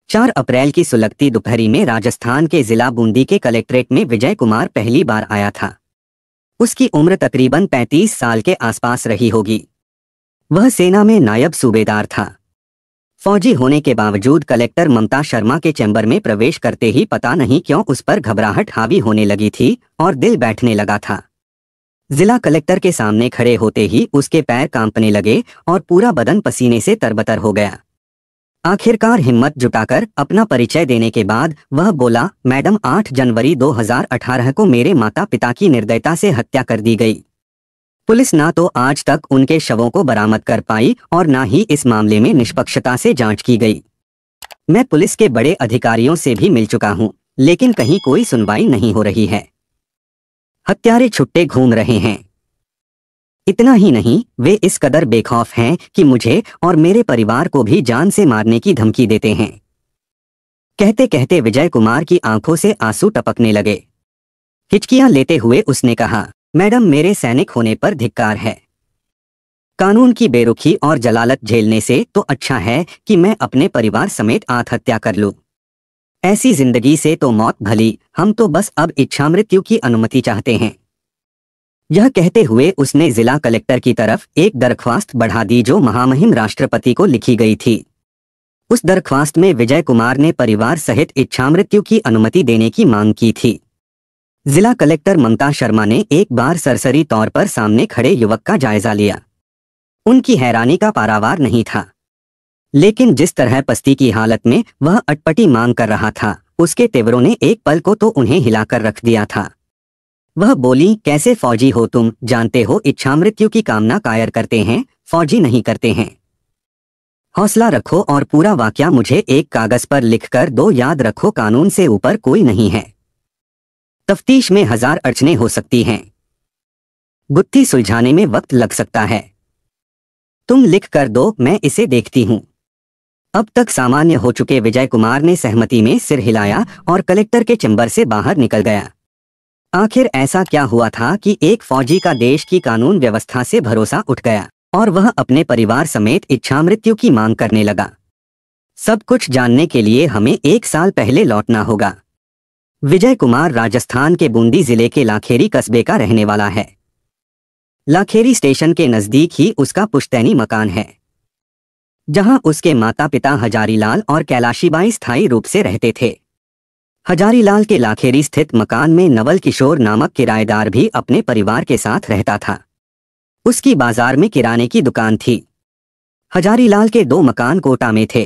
4 अप्रैल की सुलगती दोपहरी में राजस्थान के जिला बूंदी के कलेक्ट्रेट में विजय कुमार पहली बार आया था। उसकी उम्र तकरीबन 35 साल के आसपास रही होगी। वह सेना में नायब सूबेदार था। फौजी होने के बावजूद कलेक्टर ममता शर्मा के चैम्बर में प्रवेश करते ही पता नहीं क्यों उस पर घबराहट हावी होने लगी थी और दिल बैठने लगा था। जिला कलेक्टर के सामने खड़े होते ही उसके पैर कांपने लगे और पूरा बदन पसीने से तरबतर हो गया। आखिरकार हिम्मत जुटाकर अपना परिचय देने के बाद वह बोला, मैडम 8 जनवरी 2018 को मेरे माता पिता की निर्दयता से हत्या कर दी गई। पुलिस ना तो आज तक उनके शवों को बरामद कर पाई और ना ही इस मामले में निष्पक्षता से जांच की गई। मैं पुलिस के बड़े अधिकारियों से भी मिल चुका हूं, लेकिन कहीं कोई सुनवाई नहीं हो रही है। हत्यारे छुट्टे घूम रहे हैं। इतना ही नहीं, वे इस कदर बेखौफ हैं कि मुझे और मेरे परिवार को भी जान से मारने की धमकी देते हैं। कहते कहते विजय कुमार की आंखों से आंसू टपकने लगे। हिचकियां लेते हुए उसने कहा, मैडम मेरे सैनिक होने पर धिक्कार है। कानून की बेरुखी और जलालत झेलने से तो अच्छा है कि मैं अपने परिवार समेत आत्महत्या कर लूं। ऐसी जिंदगी से तो मौत भली, हम तो बस अब इच्छा मृत्यु की अनुमति चाहते हैं। यह कहते हुए उसने जिला कलेक्टर की तरफ एक दरख्वास्त बढ़ा दी जो महामहिम राष्ट्रपति को लिखी गई थी। उस दरख्वास्त में विजय कुमार ने परिवार सहित इच्छा मृत्यु की अनुमति देने की मांग की थी। जिला कलेक्टर ममता शर्मा ने एक बार सरसरी तौर पर सामने खड़े युवक का जायजा लिया। उनकी हैरानी का पारावार नहीं था, लेकिन जिस तरह पस्ती की हालत में वह अटपटी मांग कर रहा था, उसके तेवरों ने एक पल को तो उन्हें हिलाकर रख दिया था। वह बोली, कैसे फौजी हो तुम, जानते हो इच्छा मृत्यु की कामना कायर करते हैं, फौजी नहीं करते हैं। हौसला रखो और पूरा वाकया मुझे एक कागज पर लिखकर दो। याद रखो, कानून से ऊपर कोई नहीं है। तफ्तीश में 1000 अड़चनें हो सकती हैं। गुत्थी सुलझाने में वक्त लग सकता है। तुम लिख कर दो, मैं इसे देखती हूं। अब तक सामान्य हो चुके विजय कुमार ने सहमति में सिर हिलाया और कलेक्टर के चैम्बर से बाहर निकल गया। आखिर ऐसा क्या हुआ था कि एक फौजी का देश की कानून व्यवस्था से भरोसा उठ गया और वह अपने परिवार समेत इच्छा मृत्यु की मांग करने लगा। सब कुछ जानने के लिए हमें 1 साल पहले लौटना होगा। विजय कुमार राजस्थान के बूंदी जिले के लाखेरी कस्बे का रहने वाला है। लाखेरी स्टेशन के नजदीक ही उसका पुश्तैनी मकान है, जहां उसके माता पिता हजारीलाल और कैलाशीबाई स्थायी रूप से रहते थे। हजारीलाल के लाखेरी स्थित मकान में नवल किशोर नामक किराएदार भी अपने परिवार के साथ रहता था। उसकी बाजार में किराने की दुकान थी। हजारीलाल के 2 मकान कोटा में थे।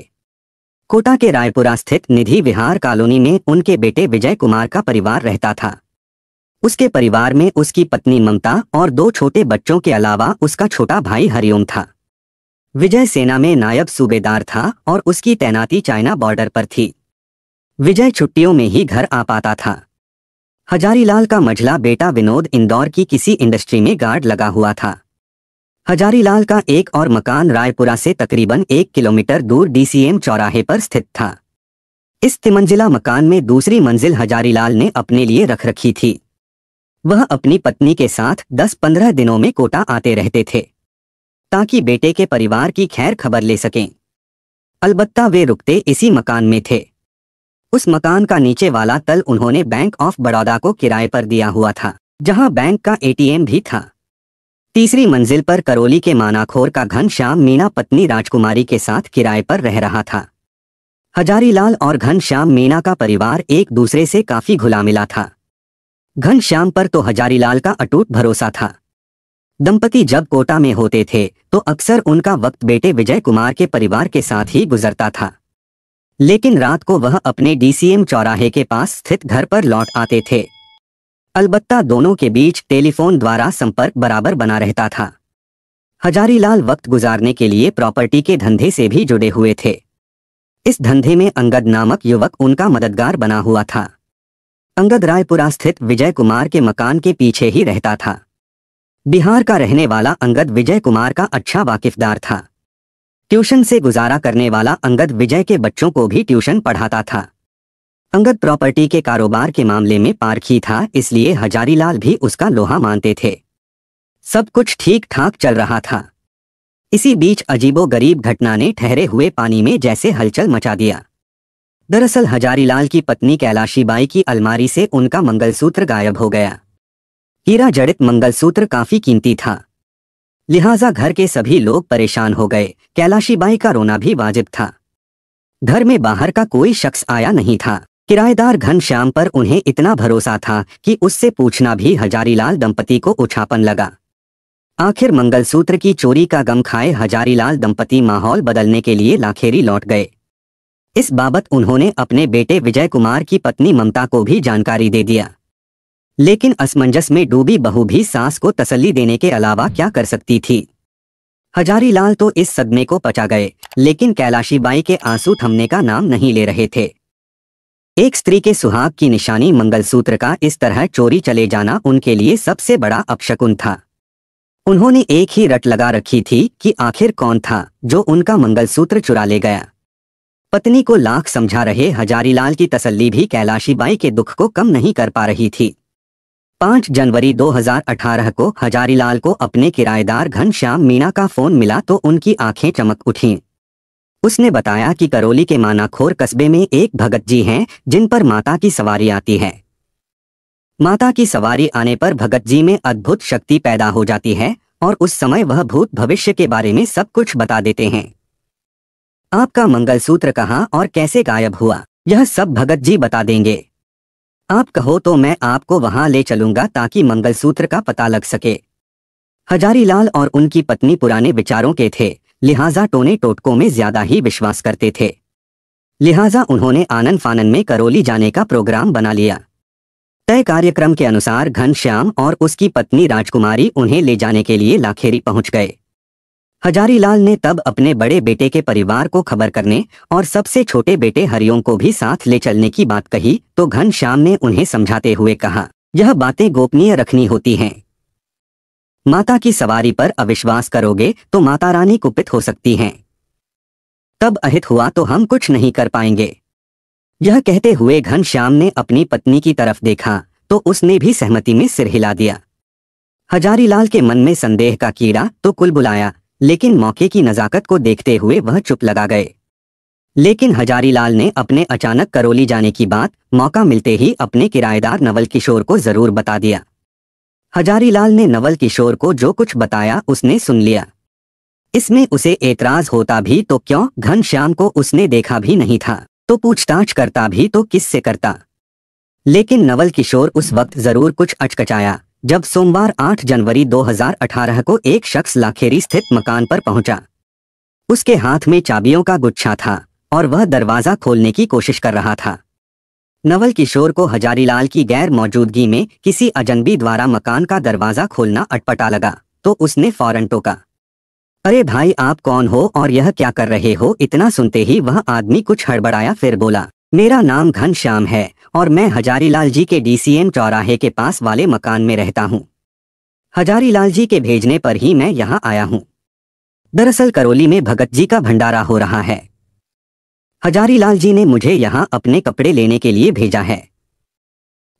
कोटा के रायपुरा स्थित निधि विहार कॉलोनी में उनके बेटे विजय कुमार का परिवार रहता था। उसके परिवार में उसकी पत्नी ममता और 2 छोटे बच्चों के अलावा उसका छोटा भाई हरिओम था। विजय सेना में नायब सूबेदार था और उसकी तैनाती चाइना बॉर्डर पर थी। विजय छुट्टियों में ही घर आ पाता था। हजारीलाल का मझला बेटा विनोद इंदौर की किसी इंडस्ट्री में गार्ड लगा हुआ था। हजारीलाल का एक और मकान रायपुरा से तकरीबन 1 किलोमीटर दूर DCM चौराहे पर स्थित था। इस तिमंजिला मकान में दूसरी मंजिल हजारीलाल ने अपने लिए रख रखी थी। वह अपनी पत्नी के साथ 10-15 दिनों में कोटा आते रहते थे ताकि बेटे के परिवार की खैर खबर ले सकें। अलबत्ता वे रुकते इसी मकान में थे। उस मकान का नीचे वाला तल उन्होंने बैंक ऑफ बड़ौदा को किराए पर दिया हुआ था, जहां बैंक का ATM भी था। तीसरी मंजिल पर करौली के मानाखोर का घनश्याम मीणा पत्नी राजकुमारी के साथ किराए पर रह रहा था। हजारीलाल और घनश्याम मीणा का परिवार एक दूसरे से काफी घुला मिला था। घनश्याम पर तो हजारीलाल का अटूट भरोसा था। दंपति जब कोटा में होते थे तो अक्सर उनका वक्त बेटे विजय कुमार के परिवार के साथ ही गुजरता था, लेकिन रात को वह अपने DCM चौराहे के पास स्थित घर पर लौट आते थे। अलबत्ता दोनों के बीच टेलीफोन द्वारा संपर्क बराबर बना रहता था। हजारीलाल वक्त गुजारने के लिए प्रॉपर्टी के धंधे से भी जुड़े हुए थे। इस धंधे में अंगद नामक युवक उनका मददगार बना हुआ था। अंगद रायपुरा स्थित विजय कुमार के मकान के पीछे ही रहता था। बिहार का रहने वाला अंगद विजय कुमार का अच्छा वाकिफदार था। ट्यूशन से गुजारा करने वाला अंगद विजय के बच्चों को भी ट्यूशन पढ़ाता था। अंगद प्रॉपर्टी के कारोबार के मामले में पारखी था, इसलिए हजारीलाल भी उसका लोहा मानते थे। सब कुछ ठीक ठाक चल रहा था। इसी बीच अजीबोगरीब घटना ने ठहरे हुए पानी में जैसे हलचल मचा दिया। दरअसल हजारीलाल की पत्नी कैलाशीबाई की अलमारी से उनका मंगलसूत्र गायब हो गया। हीरा जड़ित मंगलसूत्र काफी कीमती था, लिहाजा घर के सभी लोग परेशान हो गए। कैलाशीबाई का रोना भी वाजिब था। घर में बाहर का कोई शख्स आया नहीं था। किराएदार घनश्याम पर उन्हें इतना भरोसा था कि उससे पूछना भी हजारीलाल दंपति को उछापन लगा। आखिर मंगलसूत्र की चोरी का गम खाए हजारीलाल दंपति माहौल बदलने के लिए लाखेरी लौट गए। इस बाबत उन्होंने अपने बेटे विजय कुमार की पत्नी ममता को भी जानकारी दे दिया, लेकिन असमंजस में डूबी बहू भी सास को तसल्ली देने के अलावा क्या कर सकती थी। हजारीलाल तो इस सदमे को पचा गए, लेकिन कैलाशीबाई के आंसू थमने का नाम नहीं ले रहे थे। एक स्त्री के सुहाग की निशानी मंगलसूत्र का इस तरह चोरी चले जाना उनके लिए सबसे बड़ा अपशकुन था। उन्होंने एक ही रट लगा रखी थी कि आखिर कौन था जो उनका मंगलसूत्र चुरा ले गया। पत्नी को लाख समझा रहे हजारीलाल की तसल्ली भी कैलाशीबाई के दुख को कम नहीं कर पा रही थी। 5 जनवरी 2018 को हजारीलाल को अपने किराएदार घनश्याम मीणा का फोन मिला तो उनकी आंखें चमक उठीं। उसने बताया कि करौली के मानाखोर कस्बे में एक भगत जी हैं जिन पर माता की सवारी आती है। माता की सवारी आने पर भगत जी में अद्भुत शक्ति पैदा हो जाती है और उस समय वह भूत भविष्य के बारे में सब कुछ बता देते हैं। आपका मंगलसूत्र कहाँ और कैसे गायब हुआ, यह सब भगत जी बता देंगे। आप कहो तो मैं आपको वहां ले चलूंगा ताकि मंगलसूत्र का पता लग सके। हजारीलाल और उनकी पत्नी पुराने विचारों के थे, लिहाजा टोने टोटकों में ज्यादा ही विश्वास करते थे। लिहाजा उन्होंने आनन फानन में करौली जाने का प्रोग्राम बना लिया। तय कार्यक्रम के अनुसार घनश्याम और उसकी पत्नी राजकुमारी उन्हें ले जाने के लिए लाखेरी पहुंच गए। हजारीलाल ने तब अपने बड़े बेटे के परिवार को खबर करने और सबसे छोटे बेटे हरिओम को भी साथ ले चलने की बात कही तो घनश्याम ने उन्हें समझाते हुए कहा, यह बातें गोपनीय रखनी होती हैं। माता की सवारी पर अविश्वास करोगे तो माता रानी कुपित हो सकती हैं। तब अहित हुआ तो हम कुछ नहीं कर पाएंगे। यह कहते हुए घनश्याम ने अपनी पत्नी की तरफ देखा तो उसने भी सहमति में सिर हिला दिया। हजारीलाल के मन में संदेह का कीड़ा तो कुलबुलाया, लेकिन मौके की नजाकत को देखते हुए वह चुप लगा गए। लेकिन हजारीलाल ने अपने अचानक करौली जाने की बात मौका मिलते ही अपने किराएदार नवल किशोर को जरूर बता दिया। हजारीलाल ने नवल किशोर को जो कुछ बताया उसने सुन लिया। इसमें उसे एतराज होता भी तो क्यों, घनश्याम को उसने देखा भी नहीं था तो पूछताछ करता भी तो किससे करता। लेकिन नवल किशोर उस वक्त जरूर कुछ अचकचाया जब सोमवार 8 जनवरी 2018 को एक शख्स लाखेरी स्थित मकान पर पहुंचा। उसके हाथ में चाबियों का गुच्छा था और वह दरवाजा खोलने की कोशिश कर रहा था। नवल किशोर को हजारीलाल की गैर मौजूदगी में किसी अजनबी द्वारा मकान का दरवाजा खोलना अटपटा लगा तो उसने फौरन टोका, अरे भाई आप कौन हो और यह क्या कर रहे हो। इतना सुनते ही वह आदमी कुछ हड़बड़ाया, फिर बोला, मेरा नाम घनश्याम है और मैं हजारीलाल जी के DCM चौराहे के पास वाले मकान में रहता हूँ। हजारीलाल जी के भेजने पर ही मैं यहाँ आया हूँ। दरअसल करौली में भगत जी का भंडारा हो रहा है। हजारीलाल जी ने मुझे यहाँ अपने कपड़े लेने के लिए भेजा है।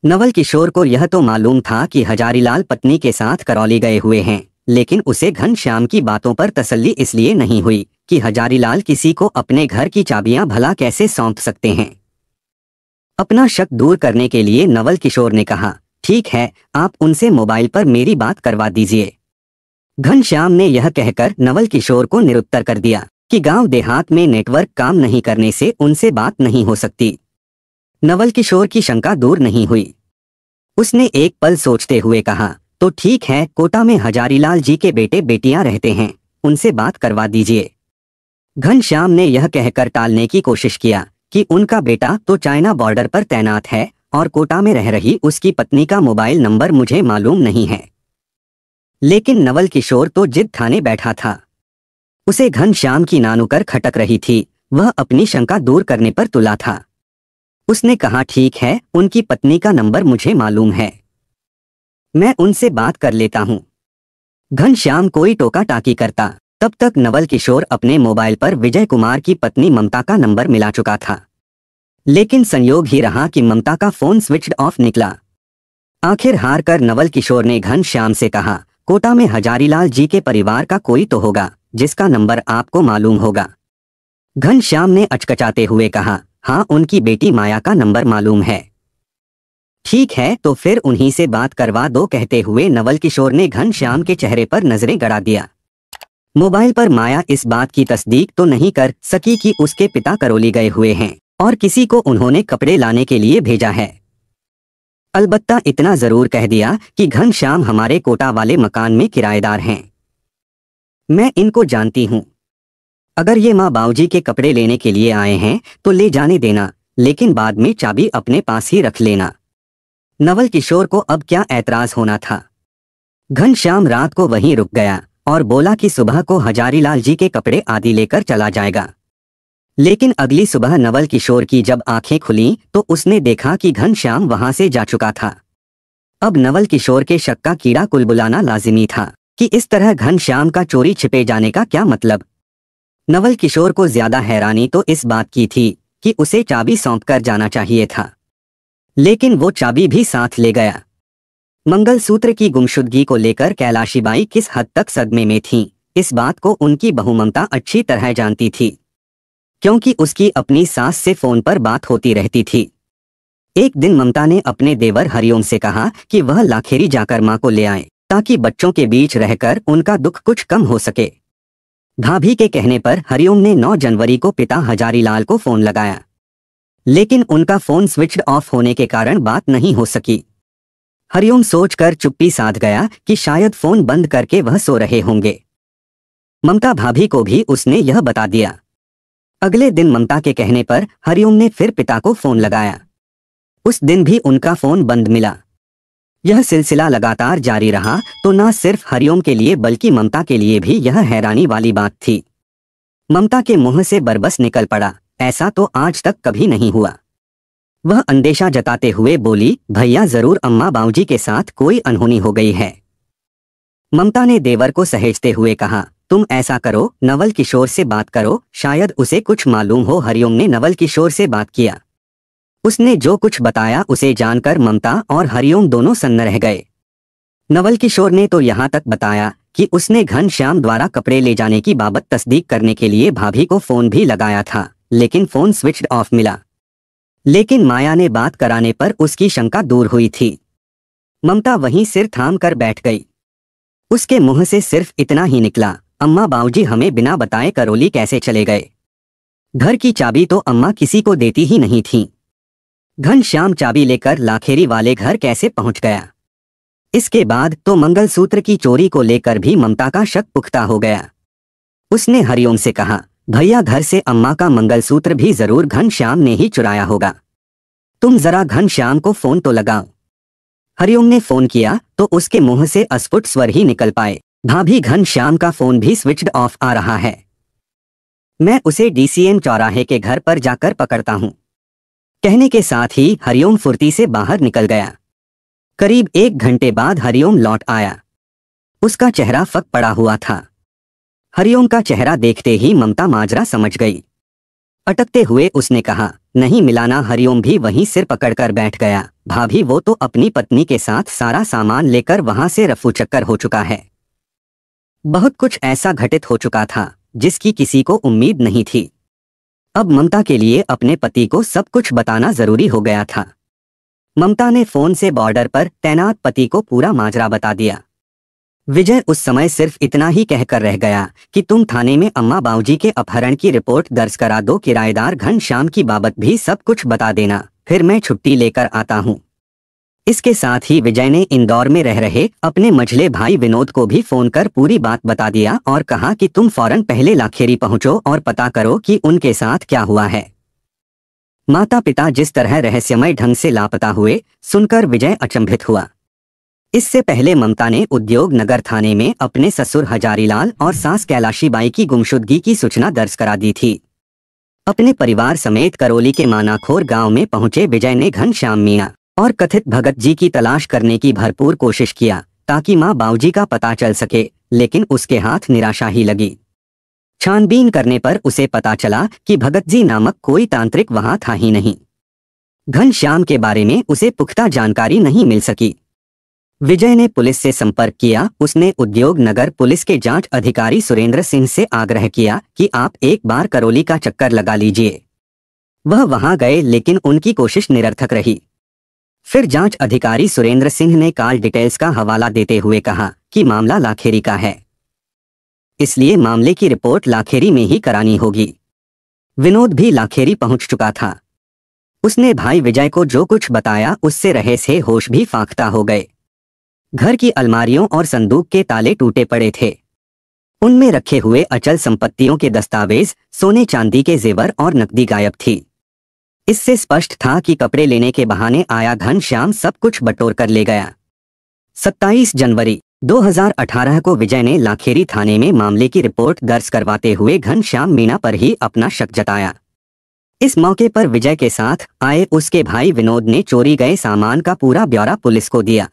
नवल किशोर को यह तो मालूम था कि हजारीलाल पत्नी के साथ करौली गए हुए हैं, लेकिन उसे घनश्याम की बातों पर तसल्ली इसलिए नहीं हुई कि हजारीलाल किसी को अपने घर की चाबियां भला कैसे सौंप सकते हैं। अपना शक दूर करने के लिए नवल किशोर ने कहा, ठीक है, आप उनसे मोबाइल पर मेरी बात करवा दीजिए। घनश्याम ने यह कहकर नवल किशोर को निरुत्तर कर दिया कि गांव देहात में नेटवर्क काम नहीं करने से उनसे बात नहीं हो सकती। नवल किशोर की शंका दूर नहीं हुई। उसने एक पल सोचते हुए कहा, तो ठीक है, कोटा में हजारीलाल जी के बेटे बेटियां रहते हैं, उनसे बात करवा दीजिए। घनश्याम ने यह कहकर टालने की कोशिश किया कि उनका बेटा तो चाइना बॉर्डर पर तैनात है और कोटा में रह रही उसकी पत्नी का मोबाइल नंबर मुझे मालूम नहीं है। लेकिन नवल किशोर तो जिद ठाने बैठा था। उसे घनश्याम की नानुकर खटक रही थी, वह अपनी शंका दूर करने पर तुला था। उसने कहा, ठीक है, उनकी पत्नी का नंबर मुझे मालूम है, मैं उनसे बात कर लेता हूं। घनश्याम कोई टोका टाकी करता, तब तक नवल किशोर अपने मोबाइल पर विजय कुमार की पत्नी ममता का नंबर मिला चुका था। लेकिन संयोग ही रहा कि ममता का फोन स्विच्ड ऑफ निकला। आखिर हार कर नवल किशोर ने घनश्याम से कहा, कोटा में हजारीलाल जी के परिवार का कोई तो होगा जिसका नंबर आपको मालूम होगा। घनश्याम ने अचकचाते हुए कहा, हाँ, उनकी बेटी माया का नंबर मालूम है। ठीक है, तो फिर उन्हीं से बात करवा दो, कहते हुए नवल किशोर ने घनश्याम के चेहरे पर नजरें गड़ा दिया। मोबाइल पर माया इस बात की तस्दीक तो नहीं कर सकी कि उसके पिता करौली गए हुए हैं और किसी को उन्होंने कपड़े लाने के लिए भेजा है। अलबत्ता इतना जरूर कह दिया कि घनश्याम हमारे कोटा वाले मकान में किराएदार हैं। मैं इनको जानती हूँ। अगर ये माँ बाबूजी के कपड़े लेने के लिए आए हैं तो ले जाने देना, लेकिन बाद में चाबी अपने पास ही रख लेना। नवल किशोर को अब क्या ऐतराज होना था। घनश्याम रात को वहीं रुक गया और बोला कि सुबह को हजारीलाल जी के कपड़े आदि लेकर चला जाएगा। लेकिन अगली सुबह नवल किशोर की जब आंखें खुली तो उसने देखा कि घनश्याम वहां से जा चुका था। अब नवल किशोर के शक का कीड़ा कुलबुलाना लाजिमी था कि इस तरह घनश्याम का चोरी छिपे जाने का क्या मतलब। नवल किशोर को ज्यादा हैरानी तो इस बात की थी कि उसे चाबी सौंपकर जाना चाहिए था, लेकिन वो चाबी भी साथ ले गया। मंगलसूत्र की गुमशुदगी को लेकर कैलाशीबाई किस हद तक सदमे में थीं, इस बात को उनकी बहू ममता अच्छी तरह जानती थी, क्योंकि उसकी अपनी सास से फोन पर बात होती रहती थी। एक दिन ममता ने अपने देवर हरिओम से कहा कि वह लाखेरी जाकर मां को ले आए ताकि बच्चों के बीच रहकर उनका दुख कुछ कम हो सके। भाभी के कहने पर हरिओम ने 9 जनवरी को पिता हजारीलाल को फोन लगाया, लेकिन उनका फोन स्विच्ड ऑफ होने के कारण बात नहीं हो सकी। हरिओम सोचकर चुप्पी साध गया कि शायद फोन बंद करके वह सो रहे होंगे। ममता भाभी को भी उसने यह बता दिया। अगले दिन ममता के कहने पर हरिओम ने फिर पिता को फोन लगाया। उस दिन भी उनका फोन बंद मिला। यह सिलसिला लगातार जारी रहा तो न सिर्फ हरिओम के लिए बल्कि ममता के लिए भी यह हैरानी वाली बात थी। ममता के मुंह से बरबस निकल पड़ा, ऐसा तो आज तक कभी नहीं हुआ। वह अंदेशा जताते हुए बोली, भैया जरूर अम्मा बाबूजी के साथ कोई अनहोनी हो गई है। ममता ने देवर को सहेजते हुए कहा, तुम ऐसा करो, नवल किशोर से बात करो, शायद उसे कुछ मालूम हो। हरिओम ने नवल किशोर से बात किया। उसने जो कुछ बताया उसे जानकर ममता और हरिओम दोनों सन्न रह गए। नवल किशोर ने तो यहाँ तक बताया कि उसने घनश्याम द्वारा कपड़े ले जाने की बाबत तस्दीक करने के लिए भाभी को फोन भी लगाया था, लेकिन फोन स्विच्ड ऑफ मिला। लेकिन माया ने बात कराने पर उसकी शंका दूर हुई थी। ममता वहीं सिर थाम कर बैठ गई। उसके मुंह से सिर्फ इतना ही निकला, अम्मा बाबूजी हमें बिना बताए करौली कैसे चले गए? घर की चाबी तो अम्मा किसी को देती ही नहीं थीं। घनश्याम चाबी लेकर लाखेरी वाले घर कैसे पहुंच गया? इसके बाद तो मंगलसूत्र की चोरी को लेकर भी ममता का शक पुख्ता हो गया। उसने हरिओम से कहा, भैया घर से अम्मा का मंगलसूत्र भी जरूर घनश्याम ने ही चुराया होगा। तुम जरा घनश्याम को फोन तो लगाओ। हरिओम ने फोन किया तो उसके मुंह से अस्फुट स्वर ही निकल पाए, भाभी घनश्याम का फोन भी स्विच्ड ऑफ आ रहा है। मैं उसे डीसीएम चौराहे के घर पर जाकर पकड़ता हूं। कहने के साथ ही हरिओम फुर्ती से बाहर निकल गया। करीब 1 घंटे बाद हरिओम लौट आया। उसका चेहरा फक पड़ा हुआ था। हरिओम का चेहरा देखते ही ममता माजरा समझ गई। अटकते हुए उसने कहा, नहीं मिलाना। हरिओम भी वहीं सिर पकड़कर बैठ गया, भाभी वो तो अपनी पत्नी के साथ सारा सामान लेकर वहां से रफू चक्कर हो चुका है। बहुत कुछ ऐसा घटित हो चुका था जिसकी किसी को उम्मीद नहीं थी। अब ममता के लिए अपने पति को सब कुछ बताना जरूरी हो गया था। ममता ने फोन से बॉर्डर पर तैनात पति को पूरा माजरा बता दिया। विजय उस समय सिर्फ इतना ही कहकर रह गया कि तुम थाने में अम्मा बाबूजी के अपहरण की रिपोर्ट दर्ज करा दो, किराएदार घनश्याम की बाबत भी सब कुछ बता देना, फिर मैं छुट्टी लेकर आता हूँ। इसके साथ ही विजय ने इंदौर में रह रहे अपने मझले भाई विनोद को भी फोन कर पूरी बात बता दिया और कहा कि तुम फौरन पहले लाखेरी पहुंचो और पता करो कि उनके साथ क्या हुआ है। माता पिता जिस तरह रहस्यमय ढंग से लापता हुए सुनकर विजय अचंभित हुआ। इससे पहले ममता ने उद्योग नगर थाने में अपने ससुर हजारीलाल और सास कैलाशीबाई की गुमशुदगी की सूचना दर्ज करा दी थी। अपने परिवार समेत करौली के मानाखोर गांव में पहुंचे विजय ने घनश्याम मीणा और कथित भगत जी की तलाश करने की भरपूर कोशिश किया ताकि मां बाबूजी का पता चल सके, लेकिन उसके हाथ निराशा ही लगी। छानबीन करने पर उसे पता चला कि भगत जी नामक कोई तांत्रिक वहां था ही नहीं। घनश्याम के बारे में उसे पुख्ता जानकारी नहीं मिल सकी। विजय ने पुलिस से संपर्क किया। उसने उद्योग नगर पुलिस के जांच अधिकारी सुरेंद्र सिंह से आग्रह किया कि आप एक बार करौली का चक्कर लगा लीजिए। वह वहां गए लेकिन उनकी कोशिश निरर्थक रही। फिर जांच अधिकारी सुरेंद्र सिंह ने कॉल डिटेल्स का हवाला देते हुए कहा कि मामला लाखेरी का है, इसलिए मामले की रिपोर्ट लाखेरी में ही करानी होगी। विनोद भी लाखेरी पहुंच चुका था। उसने भाई विजय को जो कुछ बताया उससे रहस्य होश भी फाख्ता हो गए। घर की अलमारियों और संदूक के ताले टूटे पड़े थे। उनमें रखे हुए अचल संपत्तियों के दस्तावेज, सोने चांदी के जेवर और नकदी गायब थी। इससे स्पष्ट था कि कपड़े लेने के बहाने आया घनश्याम सब कुछ बटोर कर ले गया। 27 जनवरी 2018 को विजय ने लाखेरी थाने में मामले की रिपोर्ट दर्ज करवाते हुए घनश्याम मीणा पर ही अपना शक जताया। इस मौके पर विजय के साथ आए उसके भाई विनोद ने चोरी गए सामान का पूरा ब्यौरा पुलिस को दिया।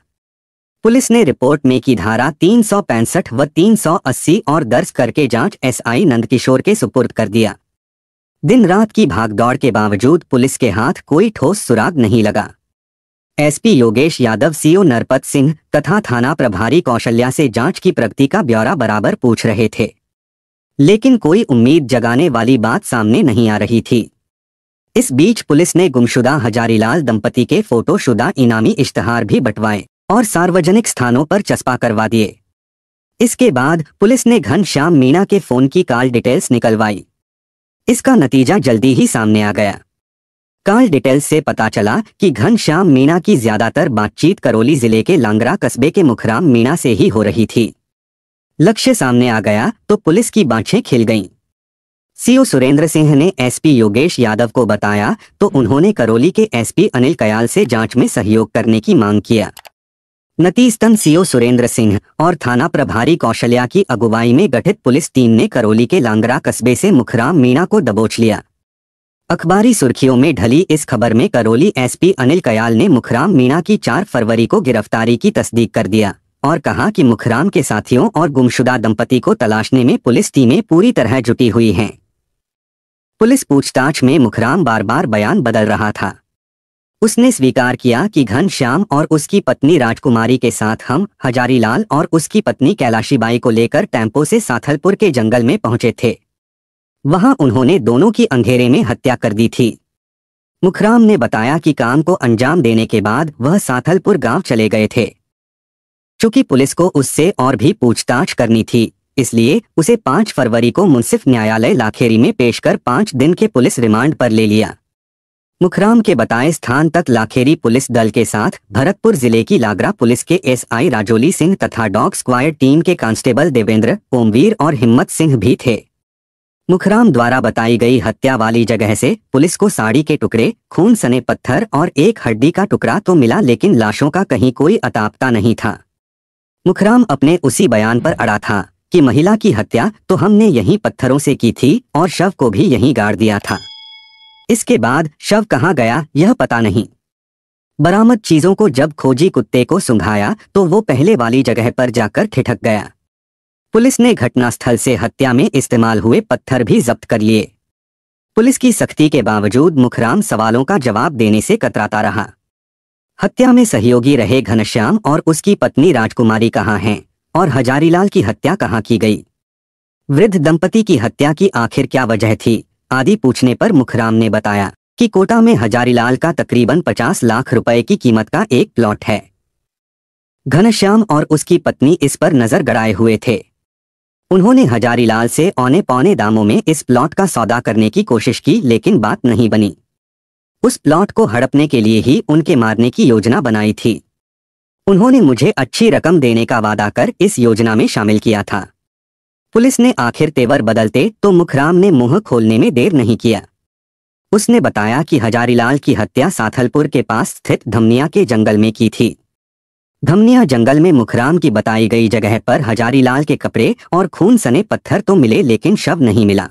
पुलिस ने रिपोर्ट में की धारा 365 व 380 और दर्ज करके जांच एसआई नंदकिशोर के सुपुर्द कर दिया। दिन रात की भागदौड़ के बावजूद पुलिस के हाथ कोई ठोस सुराग नहीं लगा। एसपी योगेश यादव, सीओ नरपत सिंह तथा थाना प्रभारी कौशल्या से जांच की प्रगति का ब्यौरा बराबर पूछ रहे थे, लेकिन कोई उम्मीद जगाने वाली बात सामने नहीं आ रही थी। इस बीच पुलिस ने गुमशुदा हजारीलाल दंपति के फोटोशुदा इनामी इश्तहार भी बंटवाए और सार्वजनिक स्थानों पर चस्पा करवा दिए। इसके बाद पुलिस ने घनश्याम मीणा के फोन की कॉल डिटेल्स निकलवाई। इसका नतीजा जल्दी ही सामने आ गया। कॉल डिटेल्स से पता चला कि घनश्याम मीणा की ज्यादातर बातचीत करौली जिले के लांगरा कस्बे के मुखराम मीणा से ही हो रही थी। लक्ष्य सामने आ गया तो पुलिस की बाँछें खिल गईं। सीओ सुरेंद्र सिंह ने एसपी योगेश यादव को बताया तो उन्होंने करौली के एसपी अनिल कयाल से जांच में सहयोग करने की मांग किया। नतीजतन सीओ सुरेंद्र सिंह और थाना प्रभारी कौशल्या की अगुवाई में गठित पुलिस टीम ने करौली के लांगरा कस्बे से मुखराम मीणा को दबोच लिया। अखबारी सुर्खियों में ढली इस खबर में करौली एसपी अनिल कयाल ने मुखराम मीणा की 4 फरवरी को गिरफ्तारी की तस्दीक कर दिया और कहा कि मुखराम के साथियों और गुमशुदा दंपति को तलाशने में पुलिस टीमें पूरी तरह जुटी हुई हैं। पुलिस पूछताछ में मुखराम बार बार बयान बदल रहा था। उसने स्वीकार किया कि घनश्याम और उसकी पत्नी राजकुमारी के साथ हम हजारीलाल और उसकी पत्नी कैलाशीबाई को लेकर टेम्पो से साथलपुर के जंगल में पहुंचे थे। वहां उन्होंने दोनों की अंधेरे में हत्या कर दी थी। मुखराम ने बताया कि काम को अंजाम देने के बाद वह साथलपुर गांव चले गए थे। चूंकि पुलिस को उससे और भी पूछताछ करनी थी, इसलिए उसे 5 फरवरी को मुंसिफ न्यायालय लाखेरी में पेश कर 5 दिन के पुलिस रिमांड पर ले लिया। मुखराम के बताए स्थान तक लाखेरी पुलिस दल के साथ भरतपुर जिले की लागरा पुलिस के एसआई राजोली सिंह तथा डॉग स्क्वायर टीम के कांस्टेबल देवेंद्र, ओमवीर और हिम्मत सिंह भी थे। मुखराम द्वारा बताई गई हत्या वाली जगह से पुलिस को साड़ी के टुकड़े, खून सने पत्थर और एक हड्डी का टुकड़ा तो मिला, लेकिन लाशों का कहीं कोई अतापता नहीं था। मुखराम अपने उसी बयान पर अड़ा था कि महिला की हत्या तो हमने यहीं पत्थरों से की थी और शव को भी यहीं गाड़ दिया था। इसके बाद शव कहाँ गया यह पता नहीं। बरामद चीजों को जब खोजी कुत्ते को सूंघाया तो वो पहले वाली जगह पर जाकर ठिठक गया। पुलिस ने घटनास्थल से हत्या में इस्तेमाल हुए पत्थर भी जब्त कर लिए। पुलिस की सख्ती के बावजूद मुखराम सवालों का जवाब देने से कतराता रहा। हत्या में सहयोगी रहे घनश्याम और उसकी पत्नी राजकुमारी कहाँ हैं और हजारीलाल की हत्या कहाँ की गई? वृद्ध दंपति की हत्या की आखिर क्या वजह थी आदि पूछने पर मुखराम ने बताया कि कोटा में हजारीलाल का तकरीबन 50 लाख रुपए की कीमत का एक प्लॉट है। घनश्याम और उसकी पत्नी इस पर नजर गड़ाए हुए थे। उन्होंने हजारीलाल से औने पौने दामों में इस प्लॉट का सौदा करने की कोशिश की, लेकिन बात नहीं बनी। उस प्लॉट को हड़पने के लिए ही उनके मारने की योजना बनाई थी। उन्होंने मुझे अच्छी रकम देने का वादा कर इस योजना में शामिल किया था। पुलिस ने आखिर तेवर बदलते तो मुखराम ने मुंह खोलने में देर नहीं किया। उसने बताया कि हजारीलाल की हत्या साथलपुर के पास स्थित धमनिया के जंगल में की थी। धमनिया जंगल में मुखराम की बताई गई जगह पर हजारीलाल के कपड़े और खून सने पत्थर तो मिले, लेकिन शव नहीं मिला।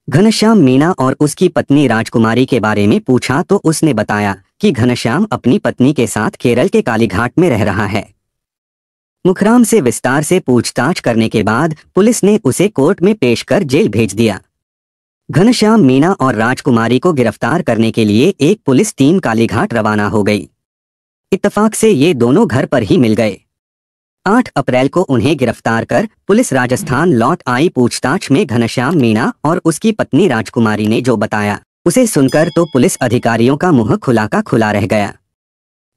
घनश्याम मीणा और उसकी पत्नी राजकुमारी के बारे में पूछा तो उसने बताया कि घनश्याम अपनी पत्नी के साथ केरल के कालीघाट में रह रहा है। मुखराम से विस्तार से पूछताछ करने के बाद पुलिस ने उसे कोर्ट में पेश कर जेल भेज दिया। घनश्याम मीणा और राजकुमारी को गिरफ्तार करने के लिए एक पुलिस टीम कालीघाट रवाना हो गई। इत्तफाक से ये दोनों घर पर ही मिल गए। 8 अप्रैल को उन्हें गिरफ्तार कर पुलिस राजस्थान लौट आई। पूछताछ में घनश्याम मीणा और उसकी पत्नी राजकुमारी ने जो बताया उसे सुनकर तो पुलिस अधिकारियों का मुंह खुला का खुला रह गया,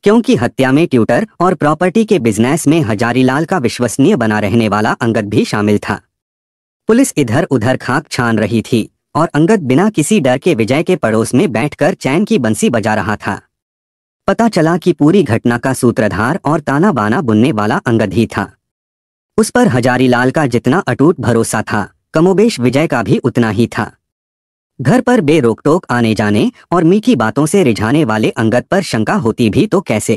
क्योंकि हत्या में ट्यूटर और प्रॉपर्टी के बिजनेस में हजारीलाल का विश्वसनीय बना रहने वाला अंगद भी शामिल था। पुलिस इधर उधर खाक छान रही थी और अंगद बिना किसी डर के विजय के पड़ोस में बैठकर चैन की बंसी बजा रहा था। पता चला कि पूरी घटना का सूत्रधार और ताना बाना बुनने वाला अंगद ही था। उस पर हजारीलाल का जितना अटूट भरोसा था, कमोबेश विजय का भी उतना ही था। घर पर बेरोक-टोक आने जाने और मीठी बातों से रिझाने वाले अंगद पर शंका होती भी तो कैसे,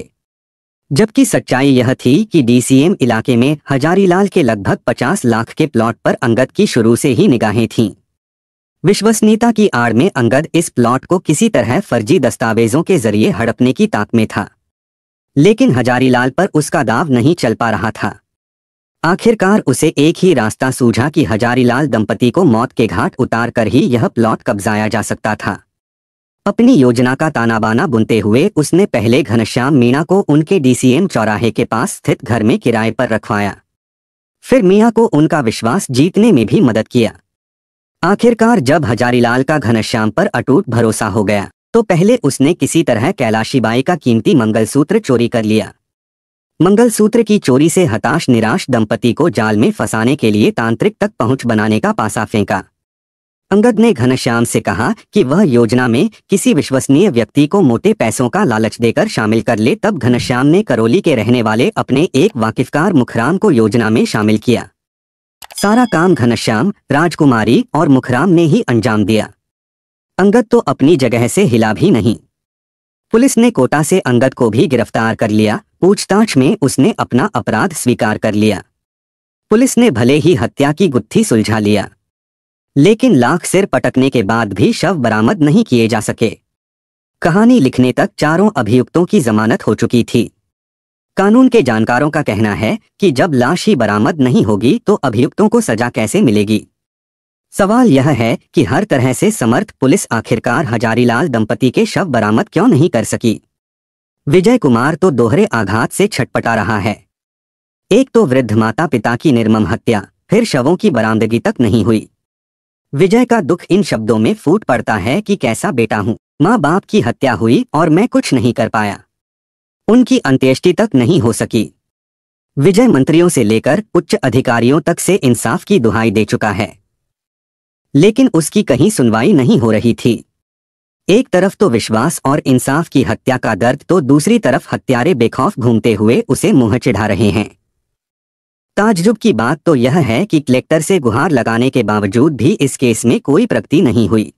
जबकि सच्चाई यह थी कि डीसीएम इलाके में हजारीलाल के लगभग 50 लाख के प्लॉट पर अंगद की शुरू से ही निगाहें थीं। विश्वसनीयता की आड़ में अंगद इस प्लॉट को किसी तरह फर्जी दस्तावेजों के जरिए हड़पने की ताक में था, लेकिन हजारीलाल पर उसका दाव नहीं चल पा रहा था। आखिरकार उसे एक ही रास्ता सूझा कि हजारीलाल दंपति को मौत के घाट उतार कर ही यह प्लॉट कब्जाया जा सकता था। अपनी योजना का ताना बाना बुनते हुए उसने पहले घनश्याम मीणा को उनके डीसीएम चौराहे के पास स्थित घर में किराए पर रखवाया, फिर मियां को उनका विश्वास जीतने में भी मदद किया। आखिरकार जब हजारीलाल का घनश्याम पर अटूट भरोसा हो गया तो पहले उसने किसी तरह कैलाशीबाई का कीमती मंगलसूत्र चोरी कर लिया। मंगलसूत्र की चोरी से हताश निराश दंपति को जाल में फंसाने के लिए तांत्रिक तक पहुंच बनाने का पासा फेंका। अंगद ने घनश्याम से कहा कि वह योजना में किसी विश्वसनीय व्यक्ति को मोटे पैसों का लालच देकर शामिल कर ले। तब घनश्याम ने करौली के रहने वाले अपने एक वाकिफकार मुखराम को योजना में शामिल किया। सारा काम घनश्याम, राजकुमारी और मुखराम ने ही अंजाम दिया। अंगद तो अपनी जगह से हिला भी नहीं। पुलिस ने कोटा से अंगद को भी गिरफ्तार कर लिया। पूछताछ में उसने अपना अपराध स्वीकार कर लिया। पुलिस ने भले ही हत्या की गुत्थी सुलझा लिया, लेकिन लाख सिर पटकने के बाद भी शव बरामद नहीं किए जा सके। कहानी लिखने तक चारों अभियुक्तों की जमानत हो चुकी थी। कानून के जानकारों का कहना है कि जब लाश ही बरामद नहीं होगी तो अभियुक्तों को सजा कैसे मिलेगी। सवाल यह है कि हर तरह से समर्थ पुलिस आखिरकार हजारीलाल दंपति के शव बरामद क्यों नहीं कर सकी। विजय कुमार तो दोहरे आघात से छटपटा रहा है। एक तो वृद्ध माता पिता की निर्मम हत्या, फिर शवों की बरामदगी तक नहीं हुई। विजय का दुख इन शब्दों में फूट पड़ता है कि कैसा बेटा हूँ, माँ बाप की हत्या हुई और मैं कुछ नहीं कर पाया, उनकी अंत्येष्टि तक नहीं हो सकी। विजय मंत्रियों से लेकर उच्च अधिकारियों तक से इंसाफ की दुहाई दे चुका है, लेकिन उसकी कहीं सुनवाई नहीं हो रही थी। एक तरफ तो विश्वास और इंसाफ की हत्या का दर्द, तो दूसरी तरफ हत्यारे बेखौफ घूमते हुए उसे मुंह चिढ़ा रहे हैं। ताज्जुब की बात तो यह है कि कलेक्टर से गुहार लगाने के बावजूद भी इस केस में कोई प्रगति नहीं हुई।